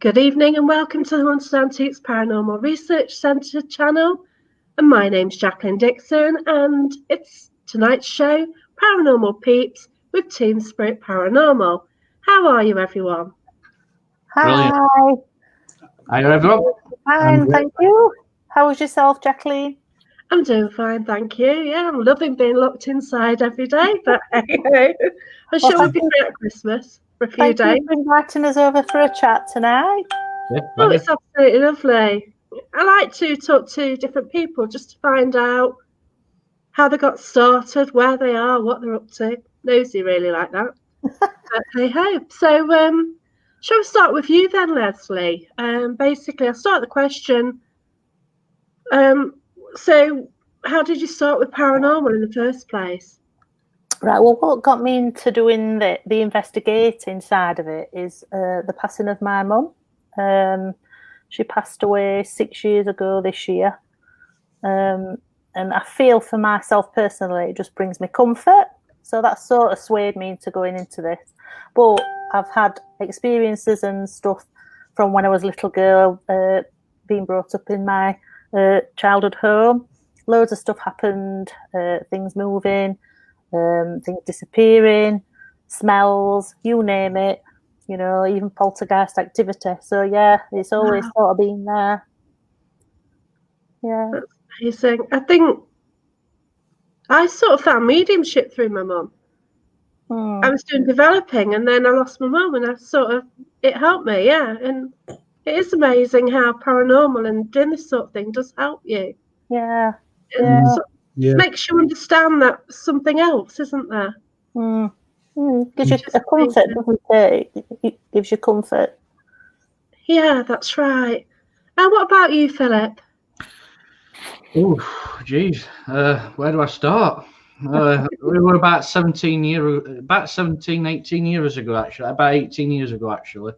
Good evening and welcome to the Haunted Antiques Paranormal Research Centre channel. And my name's Jacqueline Dixon and it's tonight's show, Paranormal Peeps with Team Spirit Paranormal. How are you, everyone? Hi. Brilliant. Hi, everyone. Fine, thank you. How was yourself, Jacqueline? I'm doing fine, thank you. Yeah, I'm loving being locked inside every day, but hey, I'm sure we'll be free at Christmas for a few days. Thank you for inviting us over for a chat tonight. Yeah, oh, it's absolutely lovely. I like to talk to different people just to find out how they got started, where they are, what they're up to. Nosy really like that. But hey ho. So shall we start with you then, Lesley? Basically I'll start the question. So how did you start with paranormal in the first place? Right, well, what got me into doing the investigating side of it is the passing of my mum. She passed away 6 years ago this year. And I feel for myself personally, it just brings me comfort. So that sort of swayed me into going into this. But I've had experiences and stuff from when I was a little girl, being brought up in my childhood home. Loads of stuff happened, things moving, things disappearing, smells, you name it, you know, even poltergeist activity. So yeah, it's always sort of been there. Yeah. That's amazing. I think I sort of found mediumship through my mum. I was doing developing and then I lost my mum and it helped me, yeah. And it is amazing how paranormal and doing this sort of thing does help you. Yeah. Makes you understand that something else, isn't there? Gives you a comfort, doesn't it? It gives you comfort. Yeah, that's right. And what about you, Philip? Oh, geez. Where do I start? We were about 18 years ago, actually. About 18 years ago, actually.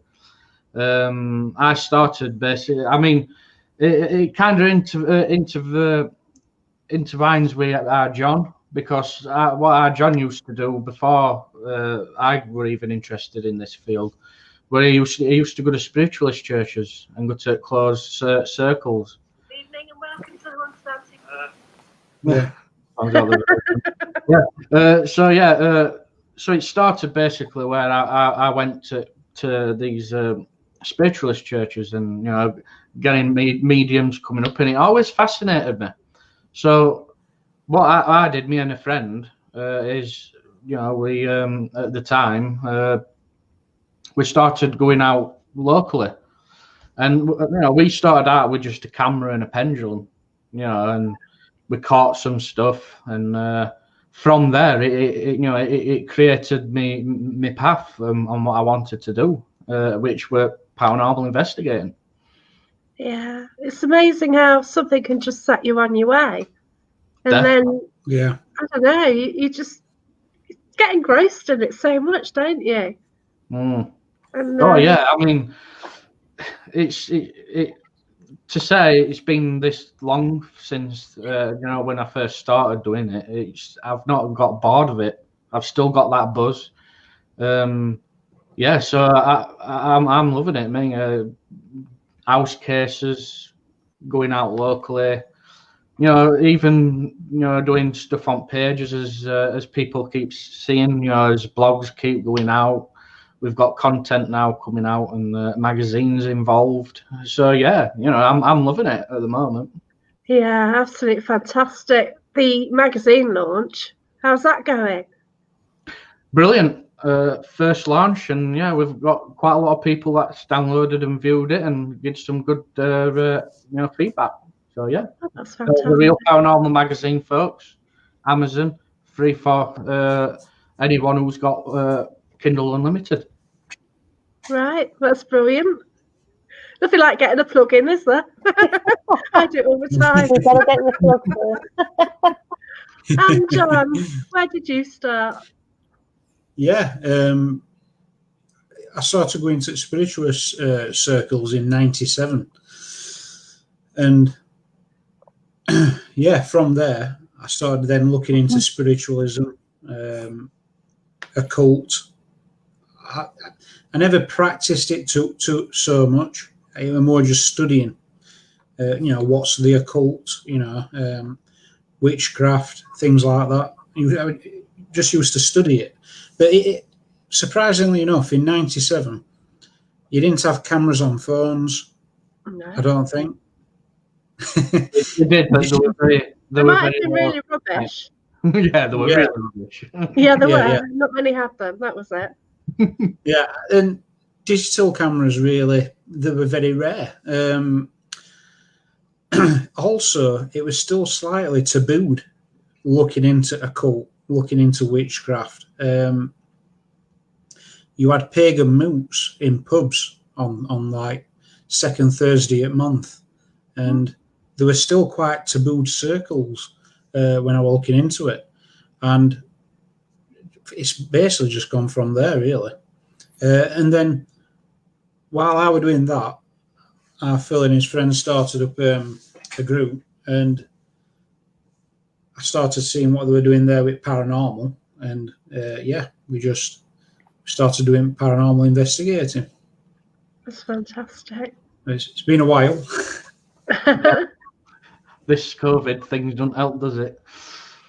I started basically. I mean, it kind of intervenes with our John, because what our John used to do before I were even interested in this field, where he used to go to spiritualist churches and go to closed circles. Good evening and welcome to the Haunted Antiques. So it started basically where I went to these spiritualist churches and, you know, getting mediums coming up, and it always fascinated me. So what I did, me and a friend, is, you know, we at the time we started going out locally, and, you know, we started out with just a camera and a pendulum, you know, and we caught some stuff, and from there it created me path on what I wanted to do, which were paranormal investigating. Yeah, it's amazing how something can just set you on your way, and then I don't know, you just get engrossed in it so much, don't you? And, I mean, it to say it's been this long since you know, when I first started doing it, I've not got bored of it. I've still got that buzz. So I'm loving it. I mean, house cases, going out locally, you know, even, you know, doing stuff on pages as people keep seeing, you know, as blogs keep going out. We've got content now coming out and magazines involved. So yeah, you know, I'm loving it at the moment. Yeah, absolutely fantastic. The magazine launch, how's that going? Brilliant. First launch, and yeah, we've got quite a lot of people that's downloaded and viewed it and did some good you know, feedback. So yeah, that's fantastic. The Real Paranormal magazine, folks. Amazon, free for anyone who's got Kindle Unlimited. Right, that's brilliant. Nothing like getting a plug in, is there? I do it all the time. You've got to get your plug in. And John, where did you start? Yeah, I started going to spiritualist circles in '97, and yeah, from there I started then looking into spiritualism, occult. I never practiced it to so much. I was more just studying. What's the occult? Witchcraft, things like that. I just used to study it. But surprisingly enough, in '97, you didn't have cameras on phones. No. I don't think. They did, but They might have been really rubbish. Yeah, they were really rubbish. Yeah, they were. Yeah. Not many had them. That was it. Yeah, and digital cameras they were very rare. Also, it was still slightly tabooed looking into occult, looking into witchcraft. You had pagan moots in pubs on like second Thursday at month, and there were still quite tabooed circles when I was looking into it, and it's basically just gone from there, really. And then while I was doing that, Phil and his friends started up a group, and I started seeing what they were doing there with paranormal, and we just started doing paranormal investigating. That's fantastic. It's been a while. This COVID thing doesn't help, does it?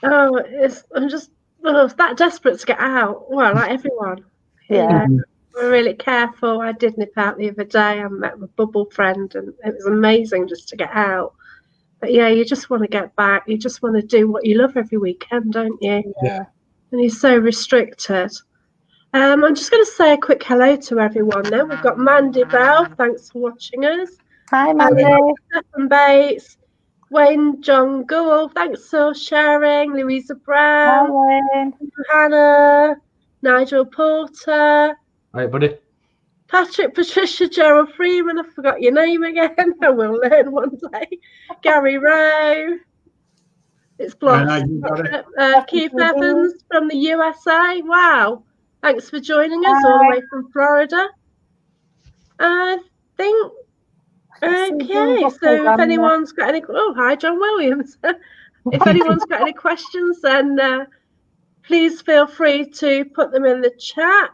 I'm just that desperate to get out. Well, like everyone. Yeah. We're really careful. I did nip out the other day. I met my bubble friend, and it was amazing just to get out. But yeah, you just want to get back. You just want to do what you love every weekend, don't you? Yeah. And you're so restricted. I'm just going to say a quick hello to everyone now. We've got Mandy Bell. Thanks for watching us. Hi, Mandy. Stephen Bates. Wayne John Gould. Thanks for sharing. Louisa Brown. Hi, Wayne. Hannah. Nigel Porter. All right, buddy. Patrick, Patricia, Gerald Freeman. I forgot your name again. I will learn one day. Gary Rowe. It's blocked. Keith Evans from the USA. Wow. Thanks for joining us all the way from Florida. I think, okay, so if anyone's got any, hi, John Williams. If anyone's got any questions, then please feel free to put them in the chat.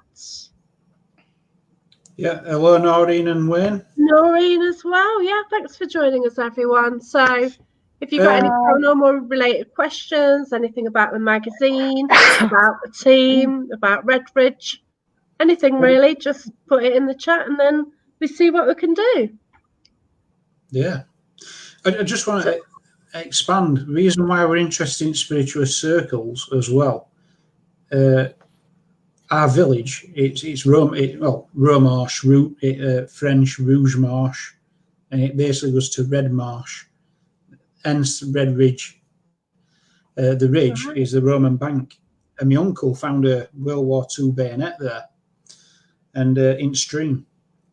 Yeah, hello, Noreen and Wayne. Noreen as well. Yeah, thanks for joining us, everyone. So if you've got any paranormal related questions, anything about the magazine, about the team, about Redbridge, anything really, just put it in the chat and then we see what we can do. Yeah. I just want to expand. The reason why we're interested in spiritual circles as well. Our village, it's Romarsh, French Rouge Marsh, and it basically goes to Red Marsh. Hence Red Ridge. The ridge is the Roman bank, and my uncle found a World War II bayonet there, and in stream.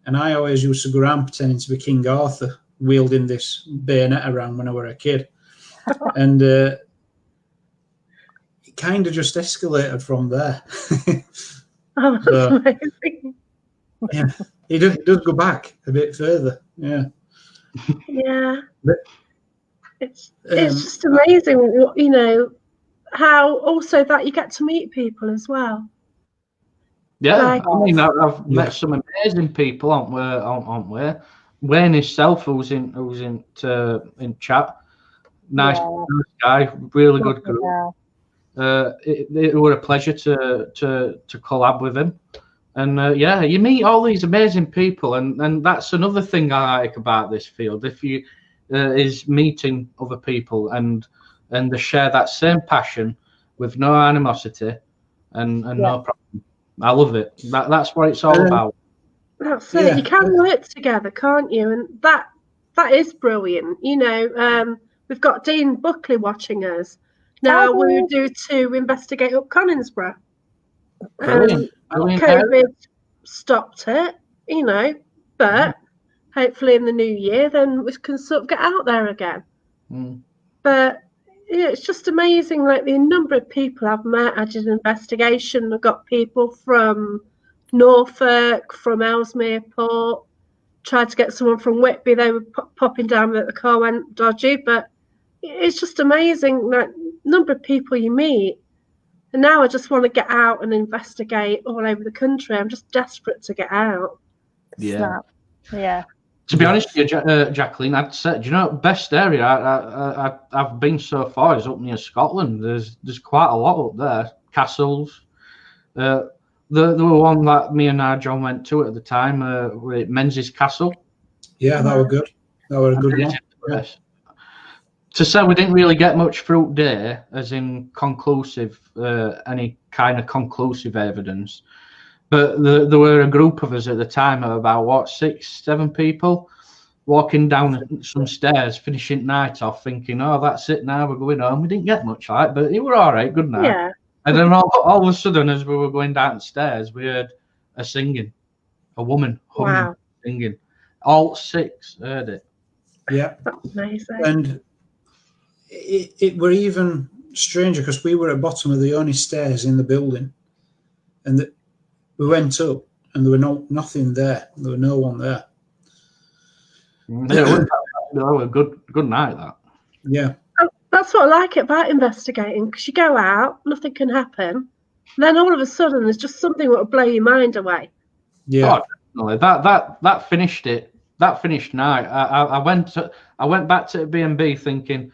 And I always used to go around pretending to be King Arthur, wielding this bayonet around when I were a kid, and it kind of just escalated from there. Oh, that's amazing. Yeah, it does go back a bit further. Yeah. Yeah. It's just amazing, how also that you get to meet people as well. Yeah, I mean, I've met some amazing people, aren't we? Wayne himself, who's in chat, nice guy, really good group. It was a pleasure to collab with him, and you meet all these amazing people, and that's another thing I like about this field. If you is meeting other people and they share that same passion with no animosity and no problem. I love it. That's what it's all about. That's it. You can work together, can't you? And that is brilliant. We've got Dean Buckley watching us now. We were due to investigate up Conisbrough. Brilliant. COVID stopped it, but hopefully in the new year, then we can sort of get out there again. But it's just amazing, like the number of people I've met. I did an investigation. I got people from Norfolk, from Ellesmere Port. Tried to get someone from Whitby. They were popping down, but the car went dodgy. But it's just amazing, like number of people you meet, And now I just want to get out and investigate all over the country. I'm just desperate to get out. Yeah. Snap. Yeah. To be honest with you, Jacqueline, I'd say, do you know, best area I've been so far is up near Scotland. There's quite a lot up there. Castles. The one that me and John went to at the time, Menzies Castle. Yeah, that were good. That were a good one. Yeah. To say we didn't really get much fruit there, as in conclusive, any kind of conclusive evidence. But there were a group of us at the time of about, 6, 7 people walking down some stairs, finishing night off, thinking, oh, that's it now, we're going home. We didn't get much light, but it were all right, good night. Yeah. And then all of a sudden, as we were going downstairs, we heard a singing, a woman humming, singing. All 6 heard it. Yeah. That's amazing. And it were even stranger because we were at the bottom of the only stairs in the building. And we went up and there were nothing there. There were no one there. Yeah, a good night, that. Yeah. That's what I like about investigating, because you go out, nothing can happen. And then all of a sudden, there's just something that will blow your mind away. Yeah. Oh, definitely. That finished it. That finished night. I went back to B&B thinking,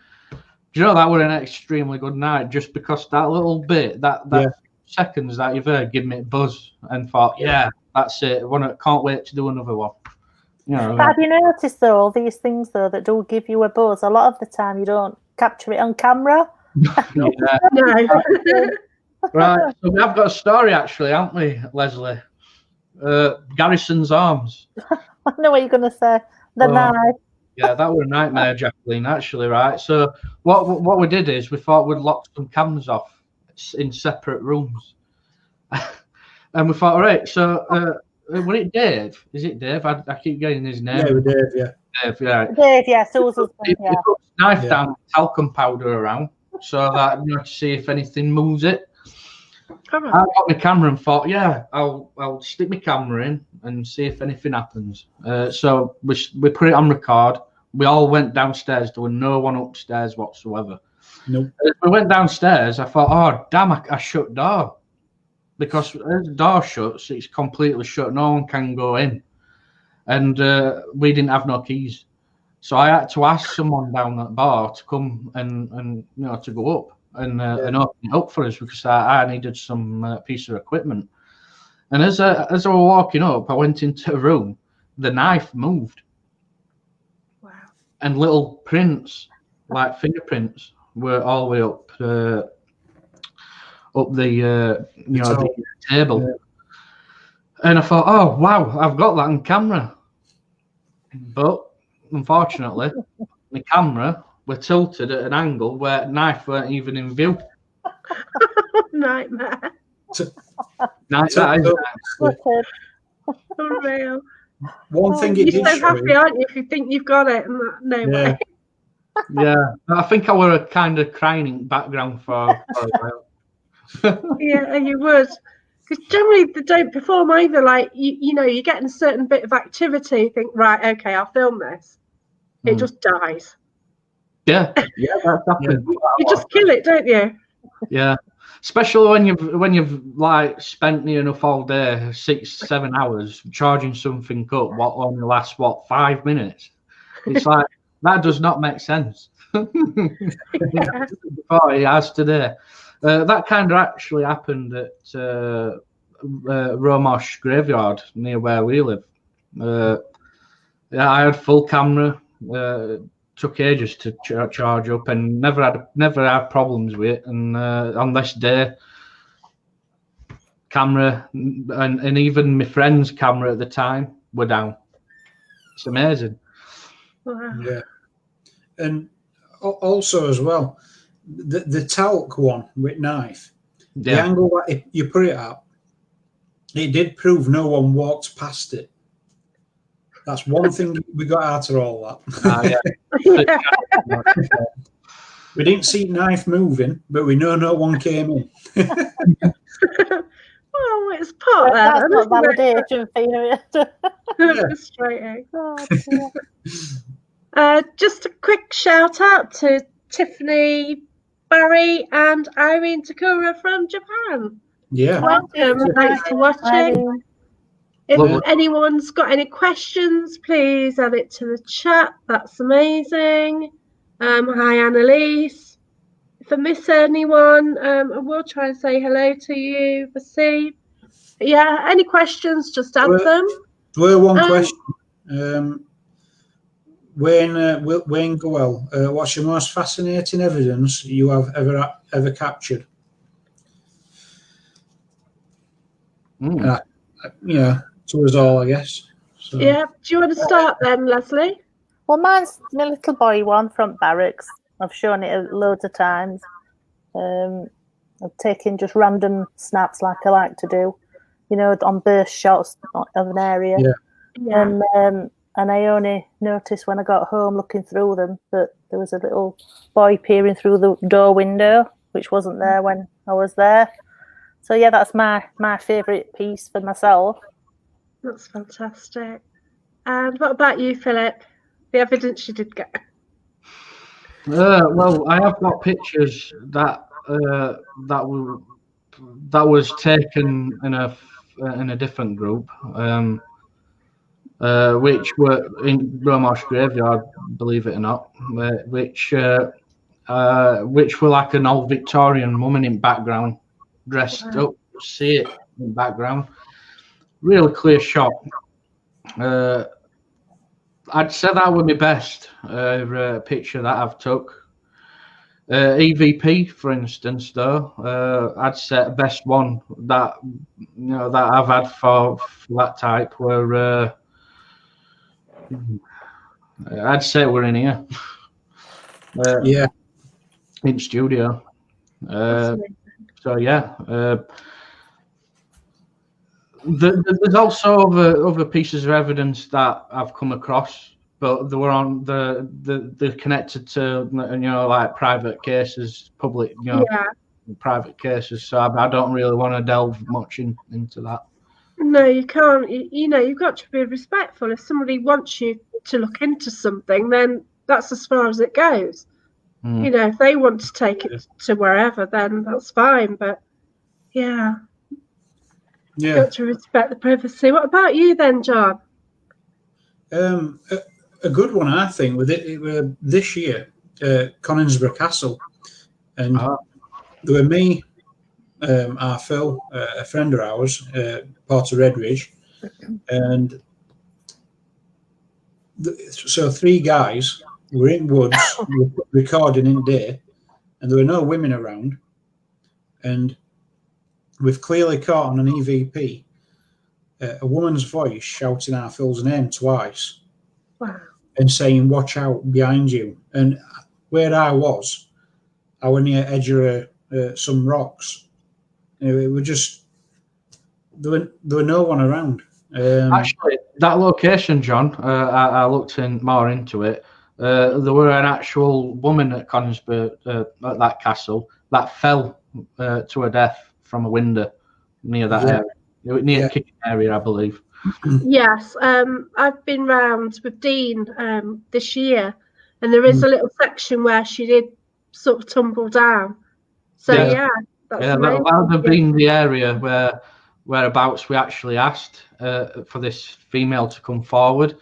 do you know, that was an extremely good night, just because that little bit, that seconds that you've heard, give me a buzz, and thought, yeah, that's it. Can't wait to do another one. You know, But have you noticed though, all these things though that do give you a buzz? A lot of the time you don't capture it on camera. No. Right. So we have got a story actually, haven't we, Lesley? Garrison's Arms. I know what you're going to say. The knife. Yeah, that was a nightmare, Jacqueline, actually, right? So what we did is we thought we'd lock some cameras off in separate rooms. And we thought, all right, so was it Dave? Is it Dave? I keep getting his name. Yeah, Dave, yeah. Dave, yeah. Dave, yeah, Susan's He put his knife down, talcum powder around, so that, you know, to see if anything moves it. I got my camera and thought, yeah, I'll stick my camera in and see if anything happens. So we put it on record. We all went downstairs. There was no one upstairs whatsoever. Nope. As we went downstairs, I thought, oh, damn, I shut door. Because as the door shuts, it's completely shut. No one can go in. And we didn't have no keys. So I had to ask someone down that bar to come and you know, to go up and open it up for us, because I needed some piece of equipment. And as I was walking up, I went into a room. The knife moved. Wow. And little prints, like fingerprints, were all the way up the the table. Yeah. And I thought, oh wow, I've got that on camera. But unfortunately, the camera were tilted at an angle where knife weren't even in view. Nightmare. Unreal. One thing it You're did so happy, aren't you, if you think you've got it? And no way. Yeah, I think I were a kind of crying in background for a while. Yeah, you would. Because generally they don't perform either. Like, you know, you get in a certain bit of activity, you think, right, okay, I'll film this. It just dies. Yeah, that's happened. You just kill it, don't you? Yeah, especially when you've like spent near enough all day, 6-7 hours charging something up. What only lasts 5 minutes? It's like that does not make sense. Before it has today. That kind of actually happened at Romosh Graveyard near where we live. I had full camera. Took ages to charge up, and never had problems with it. And on this day, camera and even my friend's camera at the time were down. It's amazing. Wow. Yeah, and also as well, the talc one with knife, the angle that you put it at, it did prove no one walked past it. That's one thing we got out of all that. We didn't see knife moving, but we know no one came in. Well, it's part of that. That's not validation for you. Frustrating. Just a quick shout out to Tiffany Barry and Irene Takura from Japan. Yeah. Welcome. Thanks for watching. If Lovely. anyone's got any questions, please add it to the chat. That's amazing. Hi, Annalise. If I miss anyone, I will try and say hello to you, Vasee. Yeah, any questions, just add them. There were one question. Wayne Goel, what's your most fascinating evidence you have ever captured? To us all, I guess. So. Yeah. Do you want to start then, Lesley? Well, mine's my little boy one from barracks. I've shown it loads of times. I've taken just random snaps like I like to do, on burst shots of an area. Yeah. And I only noticed when I got home looking through them that there was a little boy peering through the door window, which wasn't there when I was there. So yeah, that's my favourite piece for myself. That's fantastic. And what about you, Philip? The evidence you did get? Well, I have got pictures that was taken in a different group, which were in Romarsh Graveyard, believe it or not, which were like an old Victorian woman in background, dressed up. See it in background, really clear shot. I'd say that was my best picture that I've took. EVP, for instance, though, I'd say the best one that that I've had for that type were. I'd say we're in here. In studio. So yeah. There's also other pieces of evidence that I've come across, but they were on they're connected to like private cases, public private cases. So I don't really want to delve much into that. No, you can't. You've got to be respectful. If somebody wants you to look into something, then that's as far as it goes. If they want to take it to wherever, then that's fine. But yeah. You've got to respect the privacy. What about you then, John? A good one, I think, with it this year, Conisbrough Castle. And there were me, our Phil, a friend of ours, part of Redridge, and so 3 guys were in woods recording in day, and there were no women around, and we've clearly caught on an EVP a woman's voice shouting our Phil's name twice. Wow. And saying, "Watch out behind you." And where I was near edge of some rocks. It were just there were no one around. Actually, that location, John, I looked more into it. There were an actual woman at Conisbrough at that castle that fell to her death from a window near that area, near the kitchen area, I believe. Yes, I've been round with Dean this year, and there is a little section where she did sort of tumble down. So that's that would have been the area whereabouts we actually asked for this female to come forward,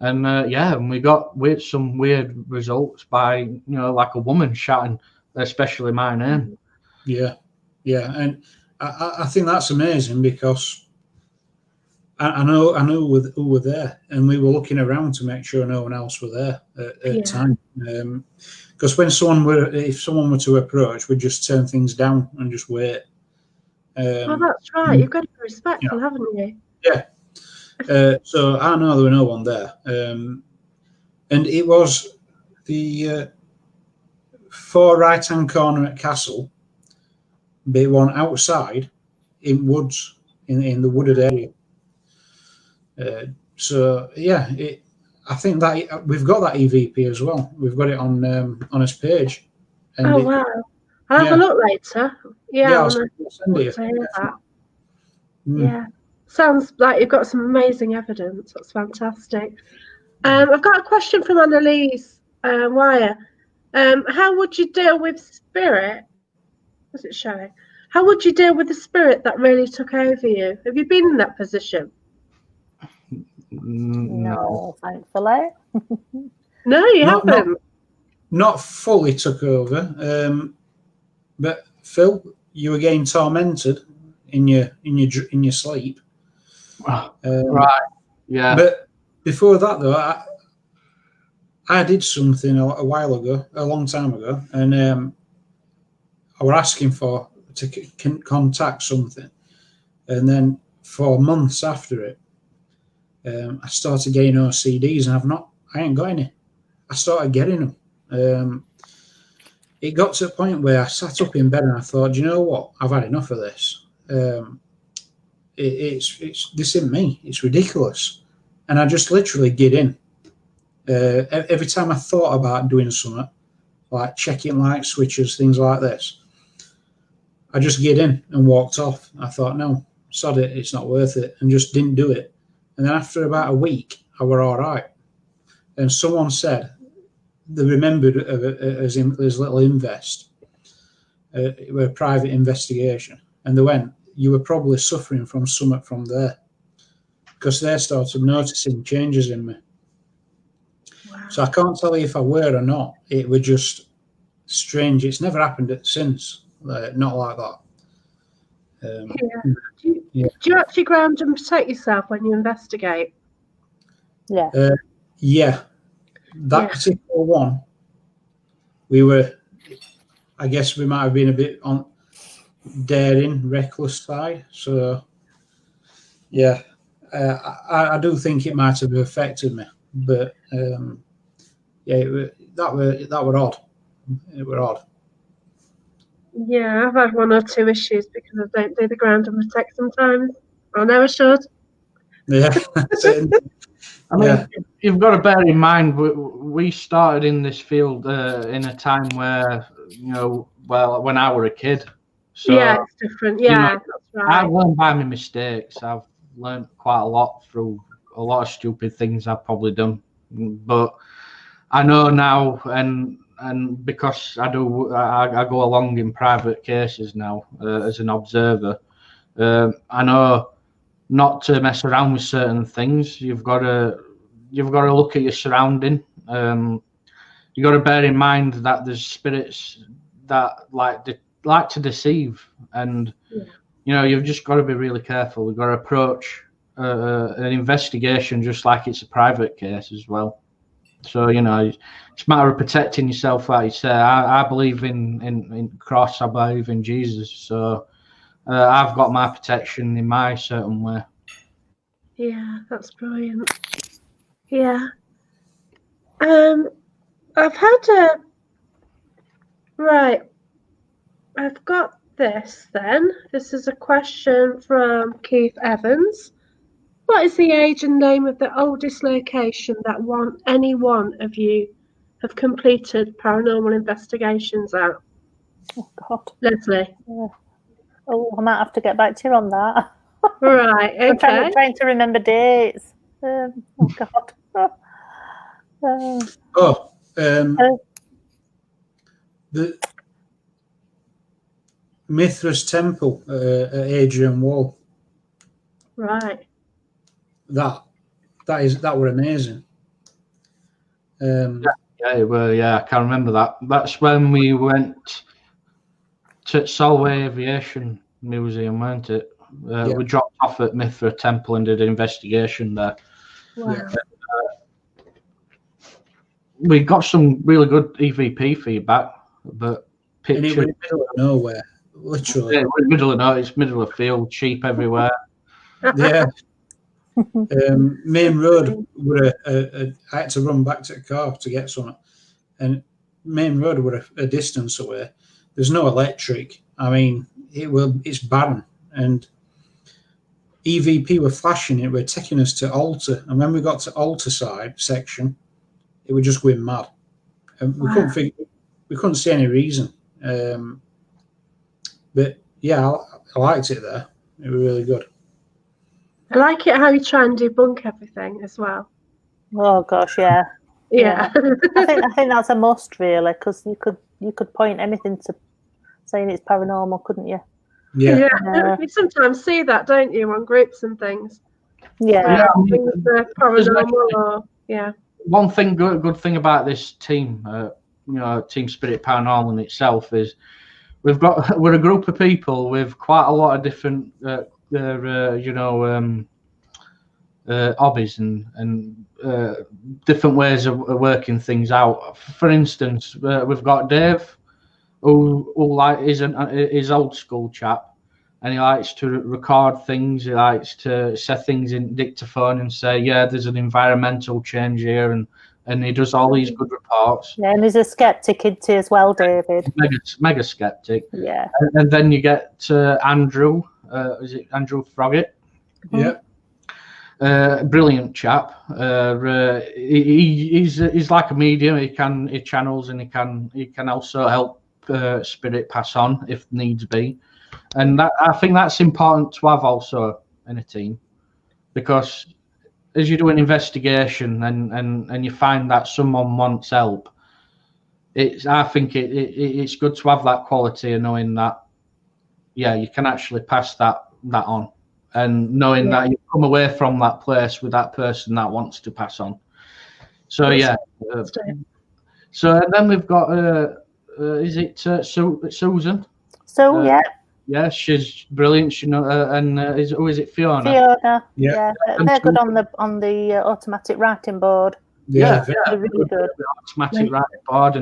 and and we got some weird results by like a woman shouting, especially my name. Yeah, and I think that's amazing because I know who were there, and we were looking around to make sure no one else were there at the time. Because if someone were to approach, we'd just turn things down and just wait. Well, that's right. You've got to be respectful, haven't you? Yeah. So I know there were no one there, and it was the far right-hand corner at Castle. But one outside in woods, in the wooded area. I think that we've got that EVP as well. We've got it on his page. And wow! I'll have a look later. I'll send you. Yeah, sounds like you've got some amazing evidence. That's fantastic. I've got a question from Annalise Wire. How would you deal with spirit? Was it showing? How would you deal with the spirit that really took over you? Have you been in that position? No, thankfully. No, you haven't. Not fully took over. But Phil, you were getting tormented in your sleep. Right. Yeah. But before that, though, I did something a while ago, a long time ago, and I was asking to contact something, and then for months after it, I started getting OCDs, and I ain't got any. I started getting them. It got to a point where I sat up in bed and I thought, you know what? I've had enough of this. It's this isn't me. It's ridiculous, and I just literally get in. Every time I thought about doing something, like checking light switches, things like this, I just get in and walked off. I thought, no, sod it, it's not worth it, and just didn't do it. And then after about a week, I were all right. And someone said they remembered as little invest. It was a private investigation. And they went, you were probably suffering from something from there. Because they started noticing changes in me. Wow. So I can't tell you if I were or not. It was just strange. It's never happened since. Not like that. Do you actually ground and protect yourself when you investigate? Yeah. Yeah. That particular one, I guess we might have been a bit on daring, reckless side. So, yeah, I do think it might have affected me. But, that were odd. It were odd. Yeah, I've had one or two issues because I don't do the ground and protect sometimes. I know I should. Yeah. I mean, you've got to bear in mind, we started in this field in a time where, when I were a kid. So, yeah, it's different. Yeah, that's right. I've learned by my mistakes. I've learned quite a lot through a lot of stupid things I've probably done. But I know now, and because I go along in private cases now as an observer, I know not to mess around with certain things. You've got to look at your surrounding. You've got to bear in mind that there's spirits that like to deceive, and you've just got to be really careful. You've got to approach an investigation just like it's a private case as well. So it's a matter of protecting yourself, like you say. I believe in cross. I believe in Jesus. So I've got my protection in my certain way. Yeah, that's brilliant. Yeah. I've had right. I've got this then. This is a question from Keith Evans. What is the age and name of the oldest location that any one of you have completed paranormal investigations at? Oh, God. Lesley. Yeah. Oh, I might have to get back to you on that. Right, okay. I'm trying to remember dates. Oh, God. The Mithras Temple at Adrian Wall. Right. That were amazing. I can remember that. That's when we went to Solway Aviation Museum, weren't it? We dropped off at Mithra Temple and did an investigation there. Wow. We got some really good EVP feedback, but pictures. And it was in the middle of nowhere, literally. Yeah, we're in the middle of nowhere. It's middle of field, sheep everywhere. Yeah. Main road I had to run back to the car to get something, and main road were a distance away. There's no electric. I mean, it's barren, and EVP were flashing. It were taking us to Altar, and when we got to Altar side section, it was just going mad, and we couldn't see any reason. But yeah, I liked it there. It was really good. I like it how you try and debunk everything as well. Oh, gosh, yeah. Yeah. I think that's a must, really, because you could point anything to saying it's paranormal, couldn't you? Yeah. You sometimes see that, don't you, on groups and things? Yeah. Things are paranormal or One thing, good thing about this team, Team Spirit Paranormal in itself is we're a group of people with quite a lot of different, hobbies and different ways of working things out. For instance, we've got Dave, who is old school chap, and he likes to record things. He likes to set things in dictaphone and say, "Yeah, there's an environmental change here," and he does all these good reports. Yeah, and he's a skeptic, isn't he, as well, David? Mega skeptic. Yeah. And then you get Andrew. Is it Andrew Froggett? Yeah. Brilliant chap. He's like a medium. He channels, and he can also help spirit pass on if needs be. And I think that's important to have also in a team, because as you do an investigation and you find that someone wants help, I think it's good to have that quality of knowing that, yeah, you can actually pass that on, and knowing that you come away from that place with that person that wants to pass on. So so and then we've got is it Susan? So yeah, she's brilliant. And is it Fiona? Fiona. Yeah, they're good on the automatic writing board. Yeah, they're really good. The automatic writing board,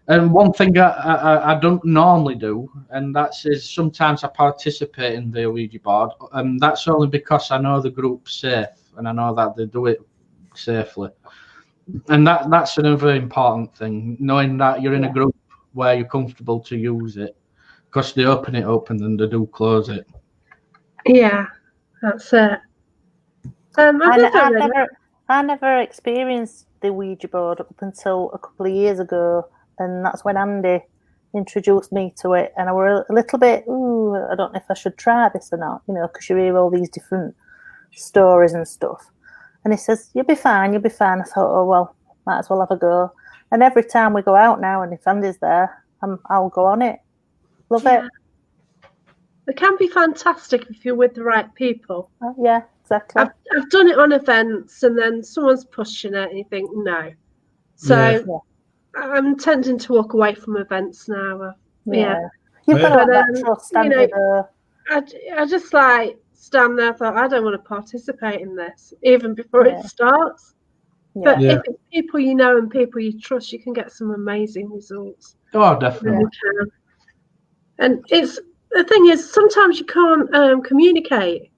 and one thing I don't normally do, and that's is sometimes I participate in the Ouija board, and that's only because I know the group's safe and I know that they do it safely, and that's another important thing, knowing that you're in a group where you're comfortable to use it, because they open it up and then they do close it. Yeah, that's it. I never experienced the Ouija board up until a couple of years ago, and that's when Andy introduced me to it, and I were a little bit, I don't know if I should try this or not, because you hear all these different stories and stuff. And he says, you'll be fine. I thought, oh, well, might as well have a go. And every time we go out now, and if Andy's there, I'll go on it. Love it. It can be fantastic if you're with the right people. Yeah, exactly. I've done it on events, and then someone's pushing it, and you think, no. So I'm tending to walk away from events now. You've got that trust, I just stand there, thought, I don't want to participate in this, even before it starts. But if it's people you know and people you trust, you can get some amazing results. Oh, definitely. And the thing is, sometimes you can't communicate.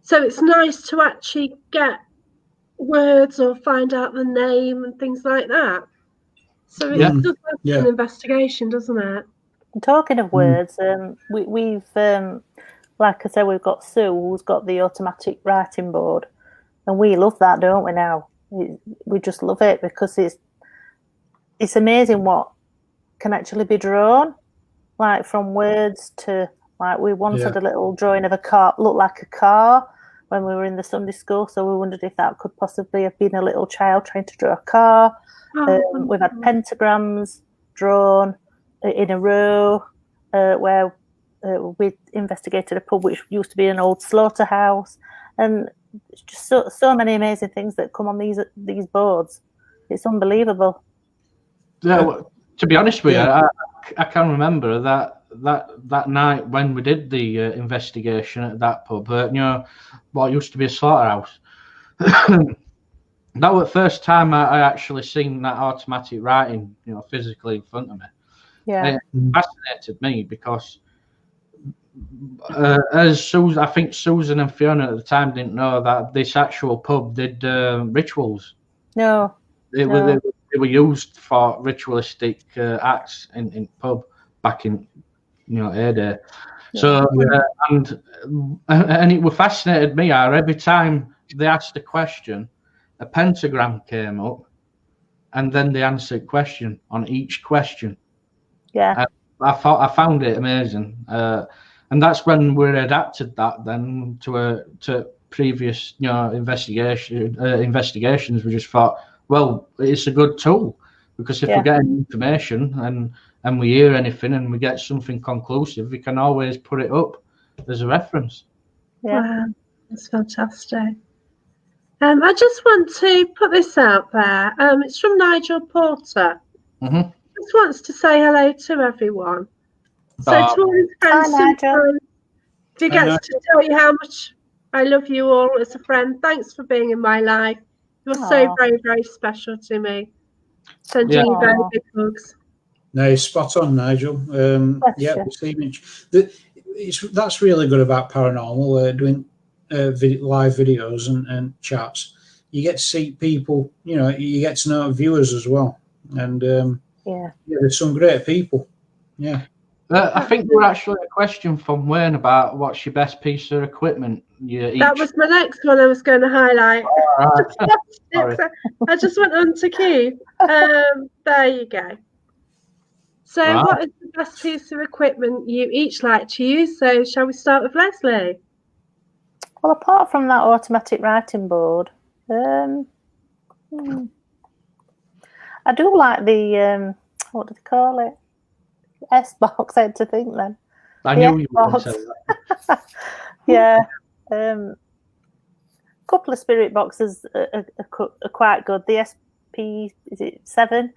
So it's nice to actually get words or find out the name and things like that. So it does an investigation, doesn't it? And talking of words, we've like I said, we've got Sue, who's got the automatic writing board, and we love that, don't we? Now we just love it, because it's amazing what can actually be drawn, like from words to, like, we once had a little drawing of a car, looked like a car, when we were in the Sunday school, so we wondered if that could possibly have been a little child trying to draw a car. We've had pentagrams drawn in a row, where we investigated a pub which used to be an old slaughterhouse, and just so many amazing things that come on these boards. It's unbelievable. Yeah, well, to be honest with you, I can remember that night when we did the investigation at that pub. What used to be a slaughterhouse. That was the first time I actually seen that automatic writing, physically in front of me. Yeah, it fascinated me, because as Susan, I think Susan and Fiona at the time didn't know that this actual pub did rituals. No, they were used for ritualistic acts in pub back in heyday. So and it was fascinated me how every time they asked a question, a pentagram came up, and then they answered question on each question. Yeah, I found it amazing, and that's when we adapted that then to previous investigations. We just thought, well, it's a good tool, because if Yeah. we get any information and we hear anything and we get something conclusive, we can always put it up as a reference. Yeah. Wow, that's fantastic. I just want to put this out there. It's from Nigel Porter. Mm-hmm. Just wants to say hello to everyone. So Oh. to all his friends, Hi, Nigel. sometimes he Hi, gets Nigel. to tell you how much I love you all as a friend. Thanks for being in my life. You're so Aw. very, very special to me. Sending Yeah. you very Aw. big hugs. No, spot on, Nigel. Bless Yeah, you. the image. That's really good about Paranormal, doing live videos and chats. You get to see people, you get to know viewers as well. And Yeah. there's some great people. Yeah. I think there was actually a question from Wayne about what's your best piece of equipment you each. That was my next one I was going to highlight. All right. Sorry. I just went on to queue. There you go. So Right. what is the best piece of equipment you each like to use? So shall we start with Lesley? Well, apart from that automatic writing board, I do like the what do they call it? S-box. I had to think then. I The knew you were going Xbox. to say that. Yeah. A couple of spirit boxes are quite good. The SP, is it 7?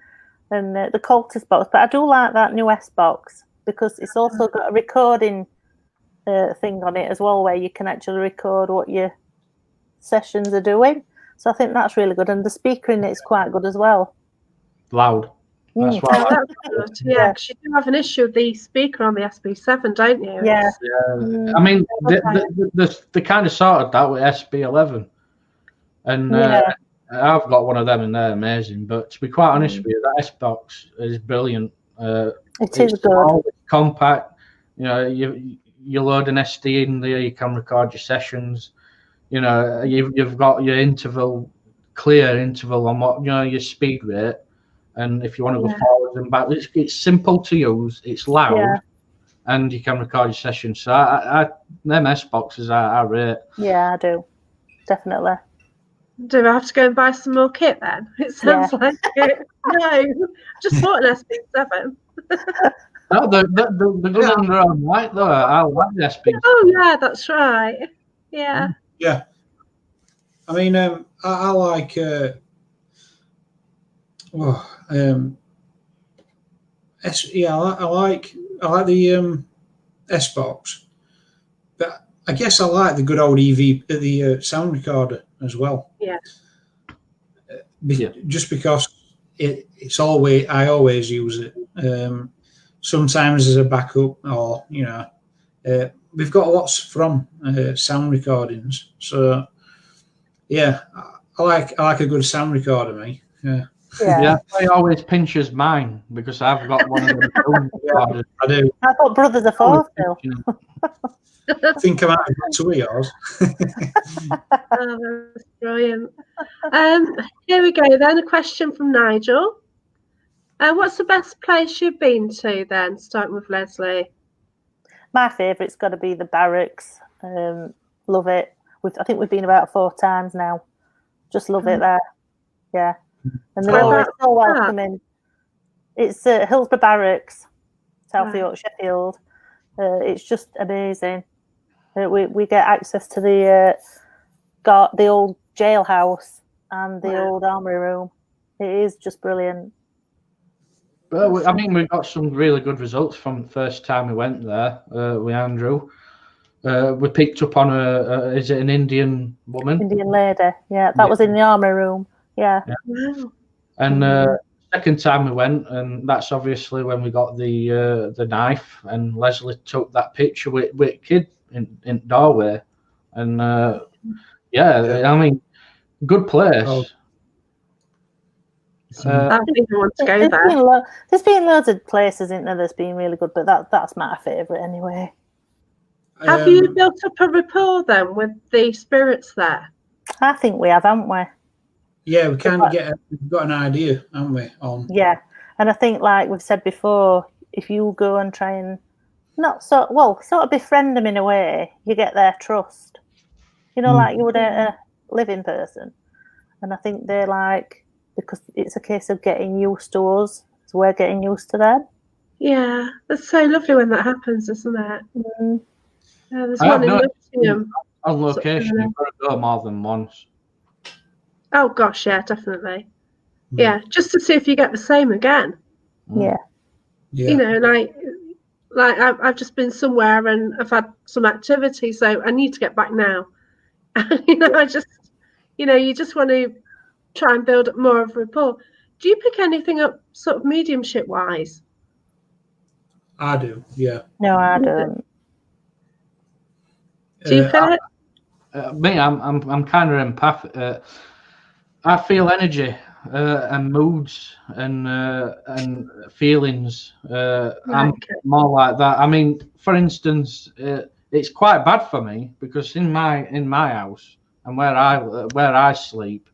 And the cultist box. But I do like that new S-box because it's also got a recording thing on it as well, where you can actually record what your sessions are doing. So I think that's really good. And the speaker in it is quite good as well. Loud. That's why I like That's good. Yeah, because you do have an issue with the speaker on the SB7, don't you? Yeah. I mean, they kind of sorted that with SB11. And Yeah. I've got one of them and they're amazing. But to be quite honest with you, that S-box is brilliant. It It's is good. small, it's compact. You load an SD in there, you can record your sessions. You've got your clear interval on what your speed rate, and if you want to go forward and back, it's simple to use. It's loud, and you can record your sessions. So them S boxes I rate. Yeah, I do. Definitely. Do I have to go and buy some more kit then? It sounds like it. No, just bought an SB7. No, they're good on their own right though. I like the SB. Oh yeah, that's right. Yeah. Yeah. I mean, I like I like the S box, but I guess I like the good old the sound recorder as well. Yeah. Just because it's always, I always use it. Sometimes as a backup, or we've got lots from sound recordings. So yeah, I like a good sound recorder, mate. Yeah. I always pinches mine because I've got one of them. I do. I thought brothers are 4 still. I think I might have got to yours. Oh, that's brilliant. Here we go then. A question from Nigel. What's the best place you've been to then? Starting with Lesley. My favourite's got to be the barracks. Love it. I think we've been about 4 times now. Just love it there. Yeah. And they're always so welcoming. It's Hillsborough Barracks, South Yorkshire Field. It's just amazing. We get access to the old jailhouse and the old armory room. It is just brilliant. But I mean, we got some really good results from the first time we went there with Andrew. We picked up on is it an Indian woman? Indian lady, yeah. That was in the armory room, yeah. Wow. And second time we went, and that's obviously when we got the knife, and Lesley took that picture with a kid in the doorway. And I mean, good place. I think I want to go there. There's been loads of places, isn't there, that's been really good, but that's my favourite anyway. Have you built up a rapport then with the spirits there? I think we have, haven't we? Yeah, we kind of we've got an idea, haven't we? Yeah, and I think, like we've said before, if you go and try and sort of befriend them in a way, you get their trust. Like you would a living person. And I think they're like, because it's a case of getting used to us, so we're getting used to them. Yeah, that's so lovely when that happens, isn't it? Mm. Yeah, there's I have one in no- Nottingham. On location, you've got to go more than once. Oh gosh, yeah, definitely. Mm. Yeah, just to see if you get the same again. Yeah. You know, like I've just been somewhere and I've had some activity, so I need to get back now. You know, I just, you know, you just want to try and build up more of rapport. Do you pick anything up sort of mediumship wise? I do, yeah. No, I don't. Do you feel it? Me, I'm kind of empathic. I feel energy and moods and feelings. I'm Okay. more like that. I mean, for instance, it's quite bad for me because in my house and where I sleep,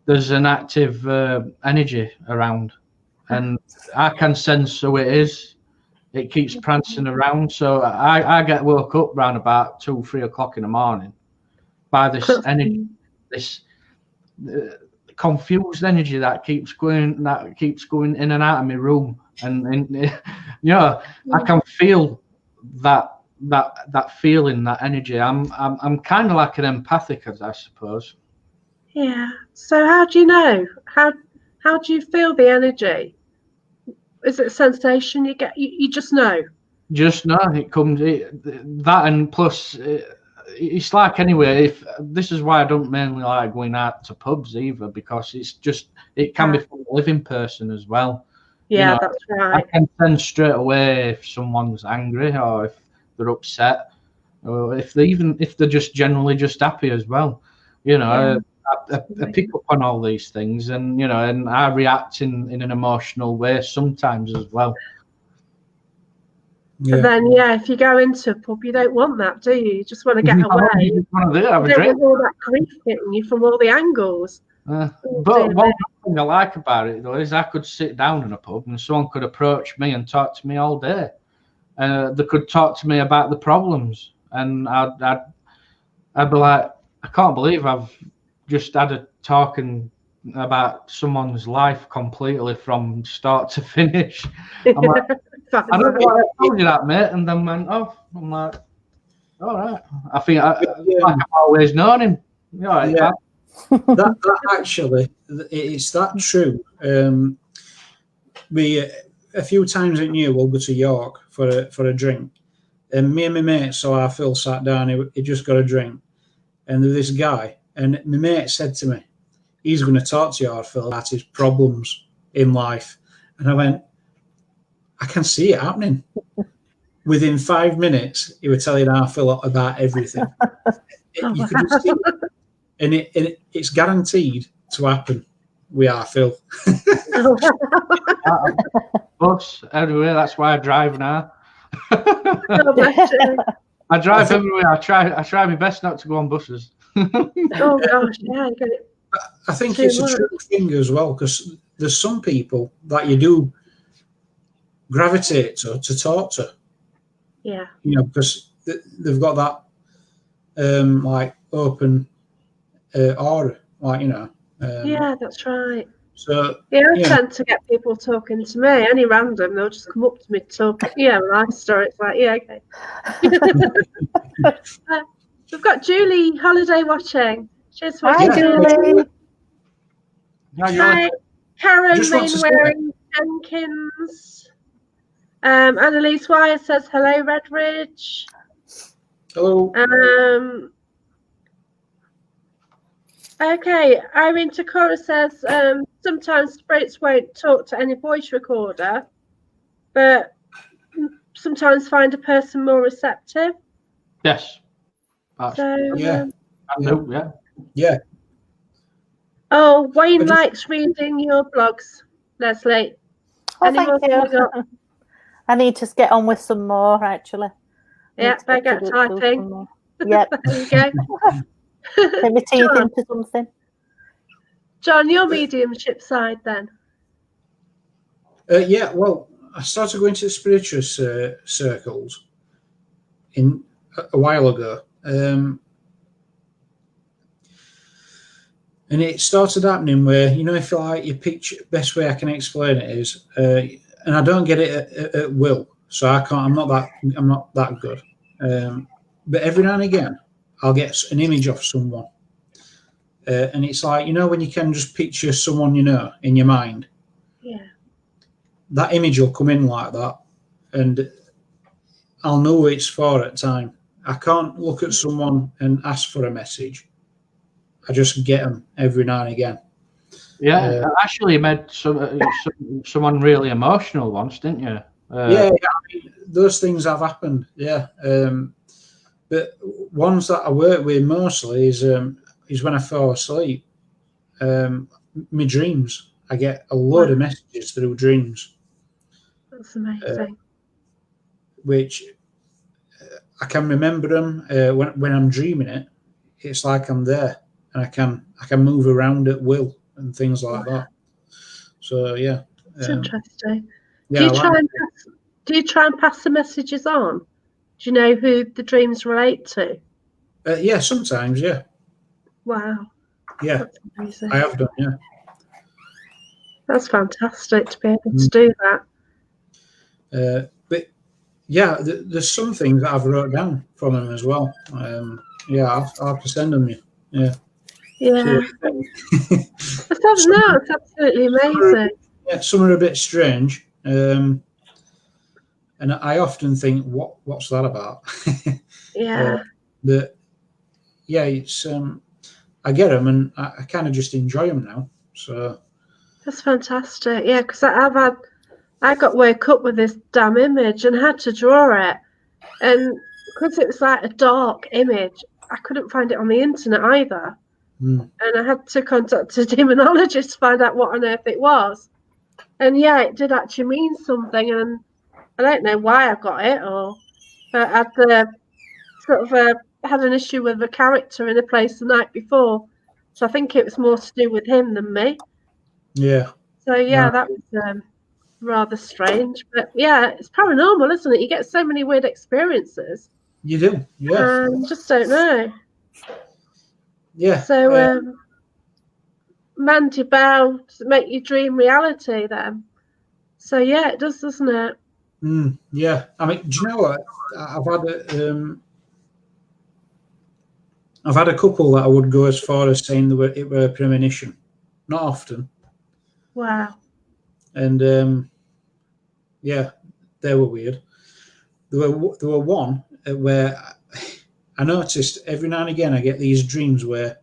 there's an active energy around, and I can sense who it is. It keeps prancing around, so I get woke up round about 2-3 o'clock in the morning by this energy, this confused energy that keeps going in and out of my room, and you know, I can feel that feeling, that energy. I'm kind of like an empathic, as I suppose. Yeah. So how do you know? How do you feel the energy? Is it a sensation you get? You just know. Just know it comes that, and plus it's like, anyway, if this is why I don't mainly like going out to pubs either, because it can be from a living person as well. Yeah, you know, that's right. I can sense straight away if someone's angry or if they're upset, or if they're just generally just happy as well. You know, I pick up on all these things, and you know, and I react in an emotional way sometimes as well. Yeah. And then, if you go into a pub, you don't want that, do you? You just want to get away. You just want to have a you don't drink. want all that grief hitting you from all the angles. But one thing I like about it though is I could sit down in a pub and someone could approach me and talk to me all day. They could talk to me about the problems, and I'd be like, I can't believe I've just had a talking about someone's life completely from start to finish. I'm like, I don't know why I told you that, mate, and then went off. I'm like, all right. I think like I've always known him. That actually, it's that true. We a few times in year we'll go to York for a drink, and me and my mate saw Phil sat down. He just got a drink, and there's this guy, and my mate said to me, he's going to talk to you, Phil, about his problems in life. And I went, I can see it happening. Within 5 minutes, he was telling Phil about everything. You could just see it. And it's guaranteed to happen. We are, Phil. Bus everywhere. That's why I drive now. Oh, I drive everywhere. I try my best not to go on buses. Oh gosh, yeah. I think it's a true thing as well, because there's some people that you do gravitate to talk to. Yeah. You know, because they've got that like open aura, like, you know. Yeah, that's right. So I tend to get people talking to me, any random, they'll just come up to me to talk. Life story. It's like, okay. We've got Julie holiday watching. Cheers, Hi, Julie. Hi, Karen Mainwaring Jenkins. Annalise Wyatt says hello, Redridge. Hello. Okay, Irene Takora says sometimes spirits won't talk to any voice recorder, but sometimes find a person more receptive. Yes. So, yeah. Oh, Wayne likes reading your blogs, Lesley. Oh, thank you. I need to get on with some more, actually. Yeah, I get typing. Yep. There you go. Put my teeth into something. John, your mediumship side then? Yeah, well, I started going to spiritual circles a while ago. And it started happening where, you know, if like you picture, best way I can explain it is, and I don't get it at will, so I can't. I'm not that good. But every now and again, I'll get an image of someone, and it's like, you know, when you can just picture someone you know in your mind. Yeah. That image will come in like that, and I'll know what it's for at the time. I can't look at someone and ask for a message. I just get them every now and again. Yeah, actually, you made someone really emotional once, didn't you? Yeah, I mean, those things have happened. Yeah, but ones that I work with mostly is when I fall asleep. My dreams, I get a load of messages through dreams. That's amazing. Which I can remember them when I'm dreaming it. It's like I'm there, and I can move around at will and things like that. So yeah, it's interesting. Yeah, do you try and pass the messages on? Do you know who the dreams relate to? Yeah, sometimes. Yeah. Wow. Yeah, that's amazing. I have done. Yeah. That's fantastic to be able to do that. But yeah, there's some things that I've wrote down from them as well. Yeah, I'll have to send them you. Yeah. Yeah. It's absolutely amazing. Some are a bit strange. And I often think, what's that about? Yeah. But yeah, it's I get them, and I kind of just enjoy them now. So that's fantastic. Yeah, because I got woke up with this damn image and had to draw it, and because it was like a dark image, I couldn't find it on the internet either. And I had to contact a demonologist to find out what on earth it was. And yeah, it did actually mean something, and I don't know why I got it, but I'd had an issue with the character in a place the night before, so I think it was more to do with him than me. Yeah. So yeah, that was rather strange, but yeah, it's paranormal, isn't it? You get so many weird experiences. You do, yeah. Just don't know. Yeah. So, Mandy Bell make your dream reality then. So yeah, it does, doesn't it? Yeah. I mean, do you know what? I've had a couple that I would go as far as saying it were a premonition. Not often. Wow. And yeah, they were weird. There were one where I noticed every now and again I get these dreams where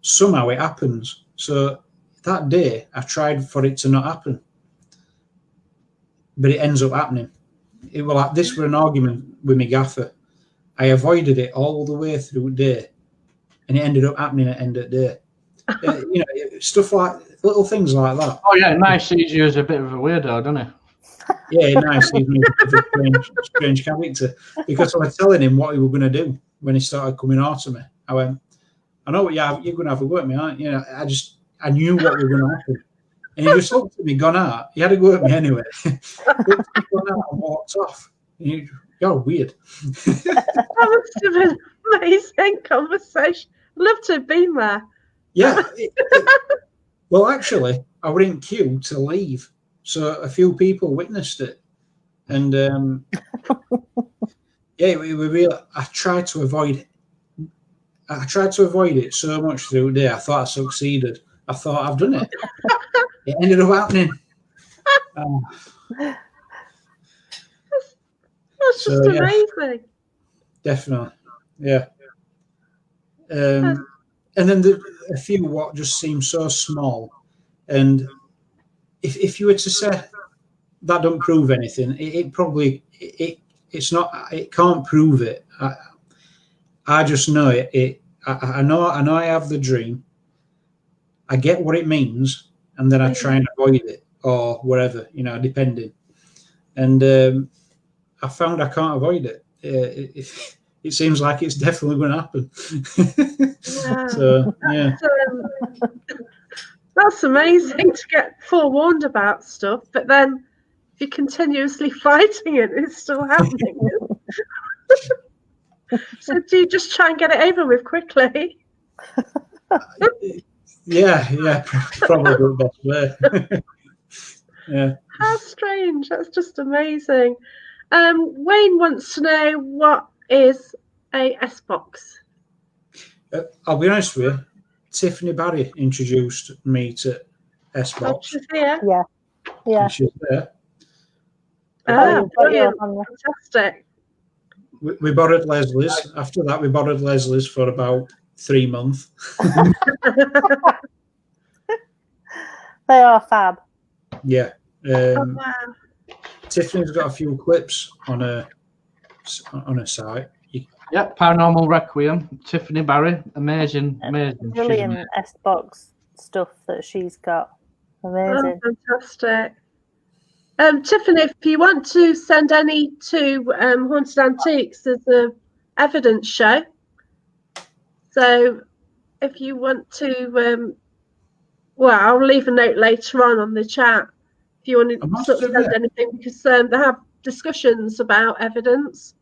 somehow it happens. So that day I tried for it to not happen, but it ends up happening. It was like this were an argument with my gaffer. I avoided it all the way through the day, and it ended up happening at the end of the day. You know, stuff like little things like that. Oh yeah, nice sees you as a bit of a weirdo, doesn't he? Yeah, nice sees me as a strange character, because I was telling him what he was going to do when he started coming out to me. I went, I know what you're going to have a go at me, aren't you? You know, I knew what was going to happen. And he just looked at me, gone out. He had to go at me anyway. Gone out and walked off. And you're weird. That must have been an amazing conversation. I'd love to have been there. Yeah. Well, actually, I was in queue to leave, so a few people witnessed it. And yeah, we really. I tried to avoid it so much through the day. I thought I succeeded. I thought I've done it. It ended up happening. That's just amazing. Definitely, yeah. And then a few what just seem so small, and if you were to say that don't prove anything, it's not. It can't prove it. I just know it. I know I have the dream. I get what it means, and then I try and avoid it or whatever, you know, depending. And I found I can't avoid it. It seems like it's definitely going to happen. Wow. So yeah, that's amazing to get forewarned about stuff, but then if you're continuously fighting it, it's still happening. So do you just try and get it over with quickly? Yeah, probably the best way. Yeah. How strange. That's just amazing. Wayne wants to know, what is a S-box? I'll be honest with you, Tiffany Barry introduced me to Oh, S-Box. she's here. Yeah. And she's there. Ah, you've got yours brilliant. on there. Fantastic. We borrowed Leslie's. After that, we borrowed Leslie's for about 3 months. They are fab. Yeah. Oh, wow. Tiffany's got a few clips on her site. Yep, Paranormal Requiem, Tiffany Barry, amazing. Brilliant S-box stuff that she's got. Amazing. Oh, fantastic. Tiffany, if you want to send any to Haunted Antiques, there's a evidence show. So if you want to, I'll leave a note later on the chat if you want to sort of send anything, because they have discussions about evidence.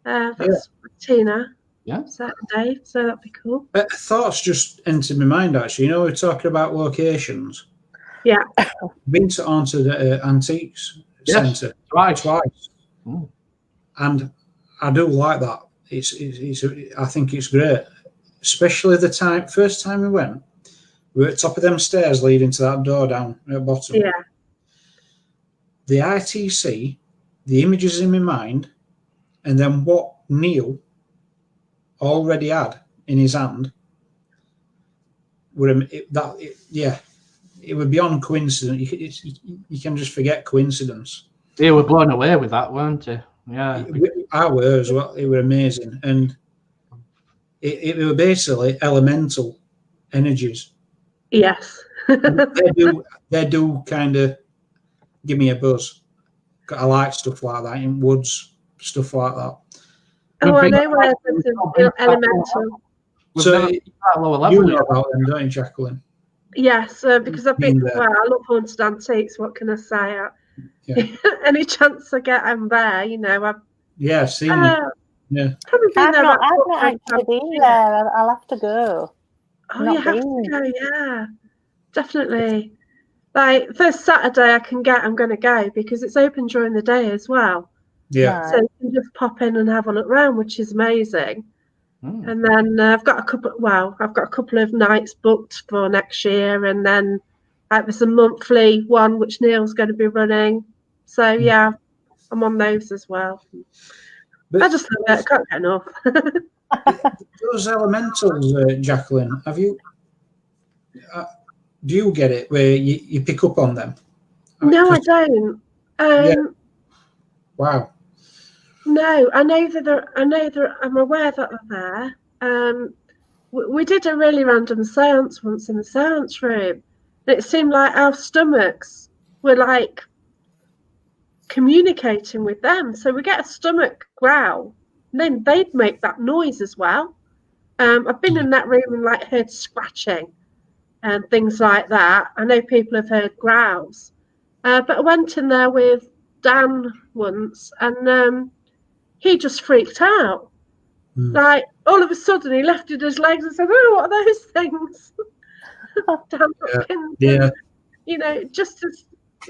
That's Tina. Yeah. Saturday, so that'd be cool. Thoughts just entered my mind, actually. You know, we're talking about locations. Yeah. I've been to Haunted Antiques Centre twice. Mm. And I do like that. I think it's great. Especially the first time we went. We were at the top of them stairs leading to that door down at the bottom. Yeah. The ITC, the images in my mind, and then what Neil already had in his hand it would be beyond coincidence. You can just forget coincidence. They were blown away with that, weren't they? Yeah. I were as well. It were amazing. And it were basically elemental energies. Yes. they do kind of give me a buzz. I like stuff like that in woods, stuff like that. Oh, I know where there's elemental. So you know about them, don't you, Jacqueline? Yes, because I've been. Well, I love Haunted Antiques. What can I say? Any chance I get, I'm there. You know, I've. Yeah, seen it. Yeah. I've not actually been there. I'll have to go. Oh, you have to go. Yeah, definitely. Like first Saturday I can get, I'm going to go because it's open during the day as well. Yeah. So you can just pop in and have a look around, which is amazing. And then I've got a couple of nights booked for next year, and then there's a monthly one which Neil's going to be running. So yeah, I'm on those as well. But I just love it. I can't get enough. Those elementals, Jacqueline, have you? Do you get it where you pick up on them? No, I don't. Wow. No, I know that I'm aware that they're there. We did a really random seance once in the seance room. And it seemed like our stomachs were like communicating with them. So we get a stomach growl, and then they'd make that noise as well. I've been in that room and heard scratching and things like that. I know people have heard growls. But I went in there with Dan once, and he just freaked out. Like all of a sudden he lifted his legs and said, "Oh, what are those things?" You know, just to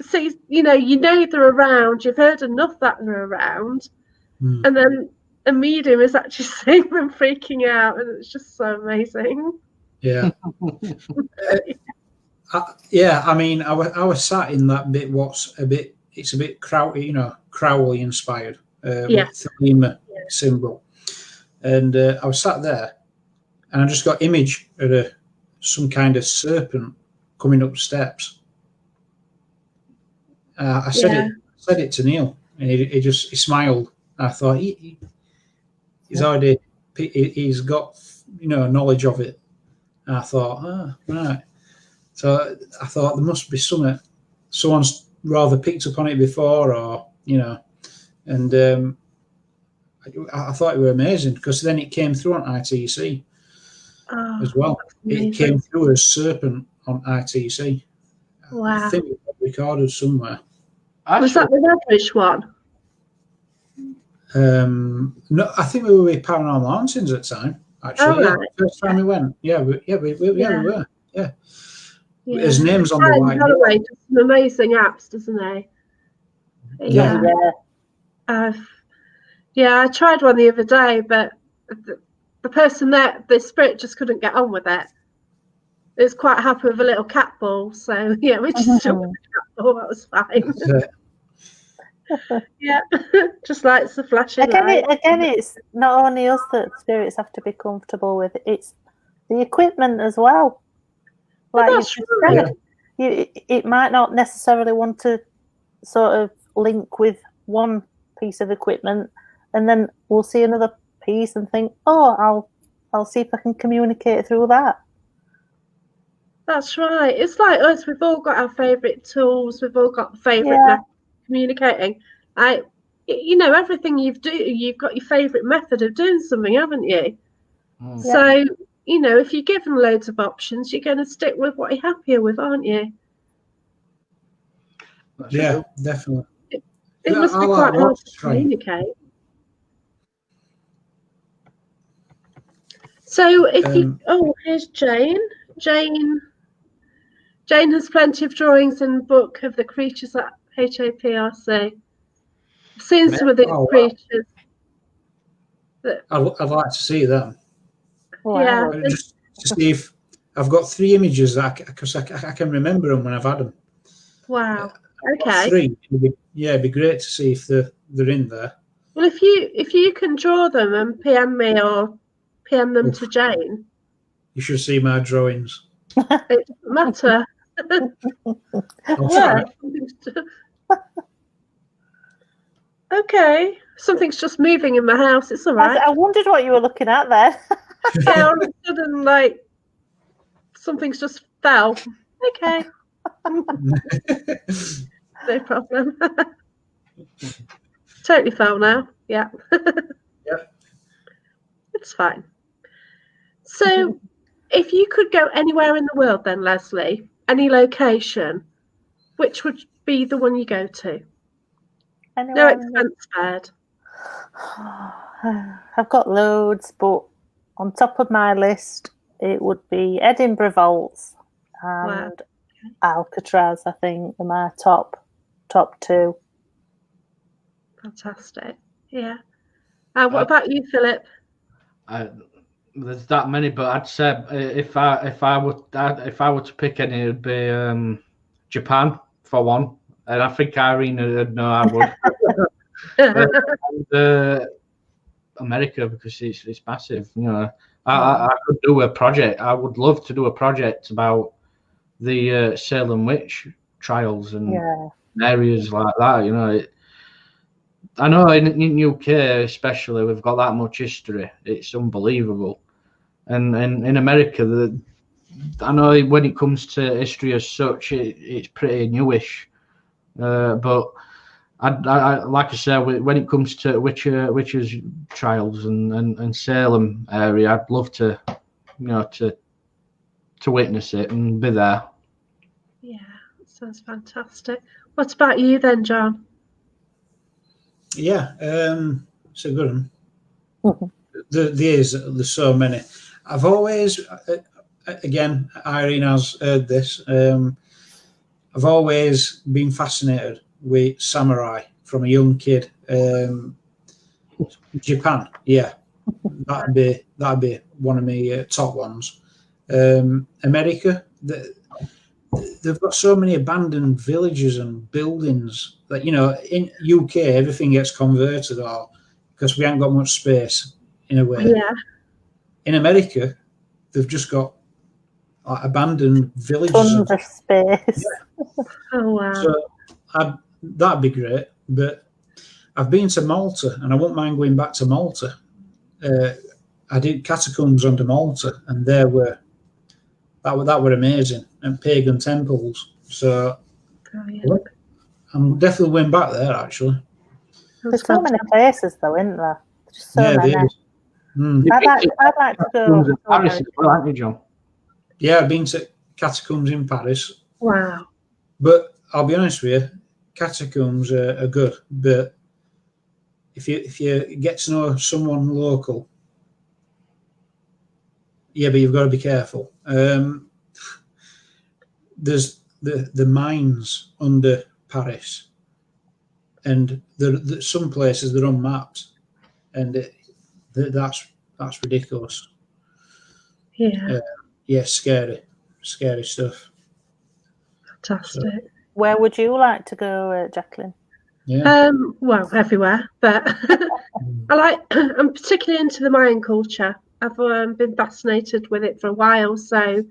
see, you know they're around. You've heard enough that they're around, and then a medium is actually seeing them freaking out, and it's just so amazing. Yeah. I mean, I was sat in that bit. It's a bit Crowley inspired with the theme symbol. And I was sat there, and I just got image of some kind of serpent coming up steps. I said it to Neil, and he smiled. I thought he's got knowledge of it. And I thought, right. So I thought there must be someone's rather picked up on it before, or and. I thought it were amazing because then it came through on ITC as well. It came through as serpent on ITC. Wow. I think it was recorded somewhere. Was that the Redbridge one? No, I think we were with Paranormal Hauntings at the time. Actually, first time we went. We were. Yeah. Yeah. His name's on the Ryan white. Holloway does some amazing apps, doesn't he? Yeah. I tried one the other day, but the person there, the spirit just couldn't get on with it. It was quite happy with a little cat ball, so yeah, we just stuck with the cat ball. That was fine. Yeah, just likes the flashing light. Again, it's not only us that spirits have to be comfortable with; it's the equipment as well. Like That's you right. said, it might not necessarily want to sort of link with one piece of equipment, and then we'll see another piece and think, "Oh, I'll see if I can communicate through that." That's right. It's like us. We've all got our favourite tools. We've all got favourite methods of communicating. Everything you've got your favourite method of doing something, haven't you? Mm. So, if you're given loads of options, you're going to stick with what you're happier with, aren't you? Yeah, definitely. It must be quite hard to communicate. So here's Jane. Jane has plenty of drawings in the book of the creatures at HAPRC. I've seen some of these creatures. I'd like to see them. Wow. Just to see if I've got 3 images that I can remember them when I've had them. Wow. Okay. 3. It'd be great to see if they're in there. Well, if you can draw them and PM me or PM them to Jane, you should see my drawings. It doesn't matter. Yeah. Okay. Something's just moving in my house. It's all right. I wondered what you were looking at there. Yeah, all of a sudden, like, something's just fell. Okay. No problem. Totally fell now. Yeah. Yep. It's fine. So, if you could go anywhere in the world then, Lesley, any location, which would be the one you go to? No expense spared. I've got loads, but on top of my list, it would be Edinburgh Vaults and Alcatraz, I think, are my top 2. Fantastic. Yeah. What about you, Philip? There's that many, but I'd say if I were to pick any, it'd be Japan for one, and I think Irene would know I would. And, America, because it's massive. I could do a project. I would love to do a project about the Salem witch trials and areas like that. I know in UK especially, we've got that much history. It's unbelievable. And in America, I know when it comes to history as such, it's pretty newish. But I like I say, when it comes to witches trials and Salem area, I'd love to witness it and be there. Yeah, that sounds fantastic. What about you then, John? Yeah, it's a good one. There's so many. I've always, again, Irene has heard this. I've always been fascinated with samurai from a young kid. Japan, yeah, that'd be one of my top ones. America, they've got so many abandoned villages and buildings that in UK everything gets converted, or because we haven't got much space in a way. Yeah. In America, they've just got abandoned villages. Tons of space. Yeah. Oh wow! So that'd be great. But I've been to Malta, and I won't mind going back to Malta. I did catacombs under Malta, and that were amazing, and pagan temples. So I'm definitely going back there. Actually, there's so many places, though, isn't there? Just so many. I'd like to go to Paris as well, haven't you, John? Yeah, I've been to catacombs in Paris. Wow! But I'll be honest with you, catacombs are good, but if you get to know someone local, yeah, but you've got to be careful. there's the mines under Paris, and some places they're unmapped, and that's ridiculous. Yeah. Scary stuff. Fantastic. So, Where would you like to go, Jacqueline? yeah. Well, everywhere, but I'm particularly into the Mayan culture. I've been fascinated with it for a while. So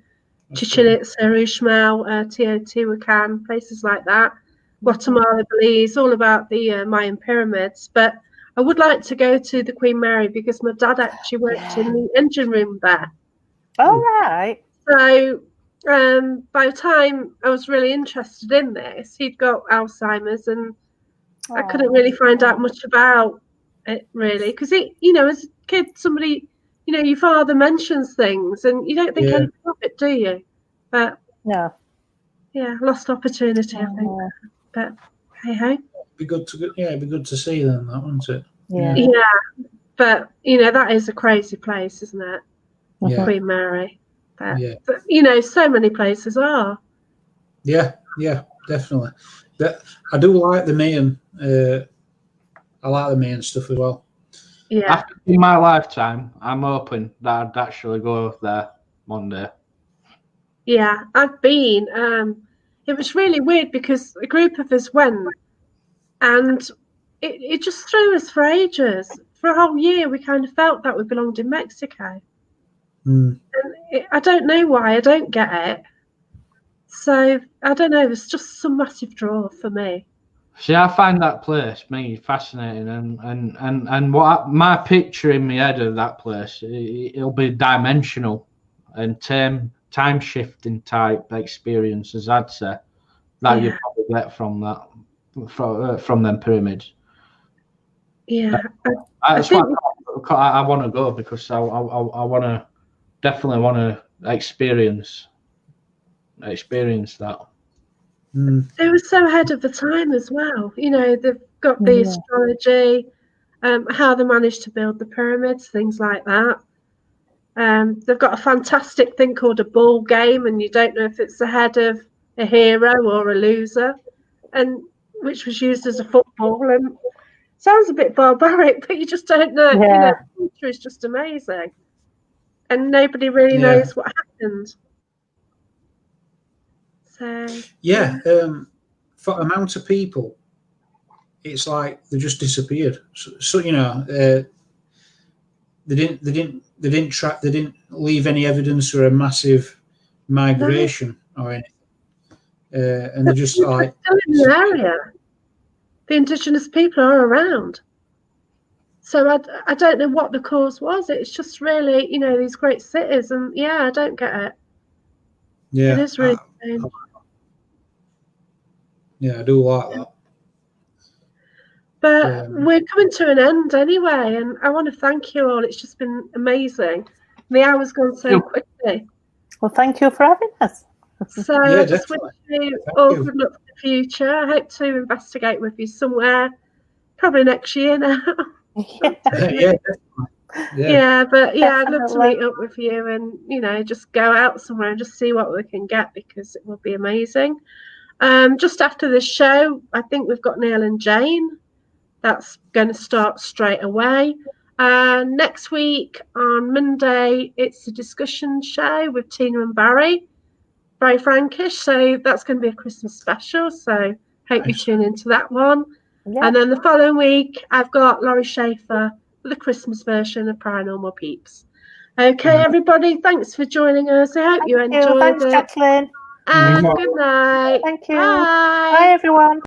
Chichen Itza, Uxmal, Teotihuacan, places like that. Guatemala, Belize, all about the Mayan pyramids. But I would like to go to the Queen Mary because my dad actually worked in the engine room there. All right. So by the time I was really interested in this, he'd got Alzheimer's, and I couldn't really find out much about it, really, because as a kid, somebody, your father mentions things, and you don't think anything of it, do you? But no, lost opportunity, I think. But hey ho. It'd be good to see them, that, wouldn't it? Yeah. But that is a crazy place, isn't it? Yeah. Queen Mary. But so many places are. Yeah, definitely. I do like the Mayan. I like the Mayan stuff as well. Yeah. In my lifetime, I'm hoping that I'd actually go there one day. Yeah, I've been. It was really weird because a group of us went, and it just threw us for ages. For a whole year, we kind of felt that we belonged in Mexico. And I don't know why. I don't get it. So I don't know. It's just some massive draw for me. See, I find that place fascinating, and what my picture in my head of that place, it'll be dimensional and time shifting type experiences. I'd say that you probably get from that from them pyramids. Yeah, that's why I want to go, because I definitely want to experience that. They were so ahead of the time as well. They've got the astrology, how they managed to build the pyramids, things like that. They've got a fantastic thing called a ball game, and you don't know if it's the head of a hero or a loser, and which was used as a football. And sounds a bit barbaric, but you just don't know. Yeah. The culture is just amazing, and nobody really knows what happened. So for amount of people, it's like they just disappeared. So they didn't leave any evidence for a massive migration or anything, and they're just like still in the area. The indigenous people are around, so I don't know what the cause was. It's just really these great cities, and I don't get it. Yeah, it is really strange. I do like that. But we're coming to an end anyway, and I want to thank you all. It's just been amazing. The hour's gone so quickly. Well, thank you for having us. So I just wish you all good luck for the future. I hope to investigate with you somewhere, probably next year now. But I'd love to meet up with you and just go out somewhere and just see what we can get, because it will be amazing. Just after this show, I think we've got Neil and Jane. That's going to start straight away. Next week on Monday, it's a discussion show with Tina and Barry Frankish. So that's going to be a Christmas special. So hope you tune into that one. Yeah. And then the following week, I've got Laurie Schaefer for the Christmas version of Paranormal Peeps. Okay, everybody, thanks for joining us. I hope you enjoyed it. Thanks, Jacqueline. And good night. Thank you. Bye. Bye, everyone.